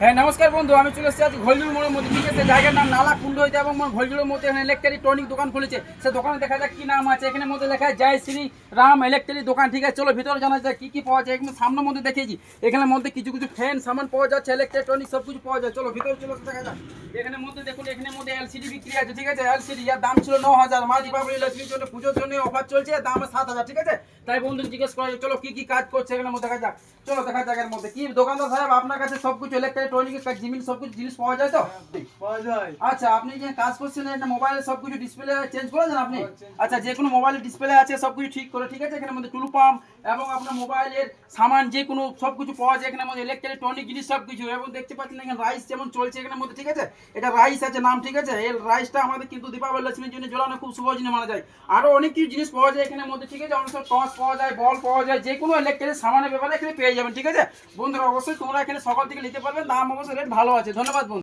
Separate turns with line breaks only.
হ্যাঁ নমস্কার বন্ধু, আমি চলে এসেছি আজ ঘোলজুড় মোড়ের মধ্যে। ঠিক আছে, জায়গার নাম নালা কুণ্ড হইতে এবং ঘোলজুড়ের মধ্যে এখানে ইলেকট্রিক টনিক দোকান খুলেছে। সে দোকানে দেখা যাক কি নাম আছে। এখানে মধ্যে লেখা আছে জয় শ্রী রাম ইলেকট্রিক দোকান। ঠিক আছে, চলো ভিতরে জানা যায় কি কি পাওয়া যায়। এখানে সামনের মধ্যে দেখিয়েছি, এখানে মধ্যে কিছু কিছু ফ্যান সামান পাওয়া যাচ্ছে, ইলেকট্রনিক সব কিছু পাওয়া যায়। চলো ভিতরে চলো দেখা যাক। এখানে মধ্যে দেখুন, এখানে মধ্যে এলসিডি বিক্রি আছে। ঠিক আছে, এলসিডি যার দাম ছিল 9,000, মা দীপাবলি লক্ষ্মীর জন্য পুজোর জন্য অফার চলছে, দাম 7,000। ঠিক আছে, তাই বন্ধু জিজ্ঞেস করা যায়। চলো কি কি কাজ করছে এখানে মধ্যে দেখা যাক। চলো দেখা যাক এর মধ্যে কি। দোকানদার সাহেব, আপনার কাছে সবকিছু ইলেকট্রনিক জিনিস সবকিছু জিনিস পাওয়া যায় তো?
পাওয়া যায়।
আচ্ছা, আপনি যে কাজ করছেন এটা মোবাইলে সবকিছু ডিসপ্লে চেঞ্জ করেছেন আপনি? আচ্ছা, যে কোনো মোবাইলের ডিসপ্লে আছে সবকিছু ঠিক করে। ঠিক আছে, এখানে মধ্যে টুলু পাম্প এবং আপনার মোবাইলের সামান যে কোনো সবকিছু পাওয়া যায় এখানে মধ্যে, ইলেকট্রনিক জিনিস সবকিছু। এবং দেখতে পাচ্ছেন এখানে রাইস যেমন চলছে এখানে মধ্যে। ঠিক আছে, এটা রাইস আছে নাম। ঠিক আছে, এই রাইসটা আমাদের কিন্তু দীপাবলি লক্ষ্মীর জন্য জ্বালানো খুব শুভ জিনিস মানা যায়। আরো অনেক কিছু জিনিস পাওয়া যায় এখানে মধ্যে। ঠিক আছে, অনেক সব টর্চ পাওয়া যায়, বল পাওয়া যায়, যে কোনো ইলেকট্রিক সামানের ব্যাপারে এখানে পেয়ে যাবেন। ঠিক আছে বন্ধুরা, অবশ্যই তোমরা এখানে সকাল থেকে নিতে পারবেন, দাম অবশ্যই রেট ভালো আছে। ধন্যবাদ বন্ধু।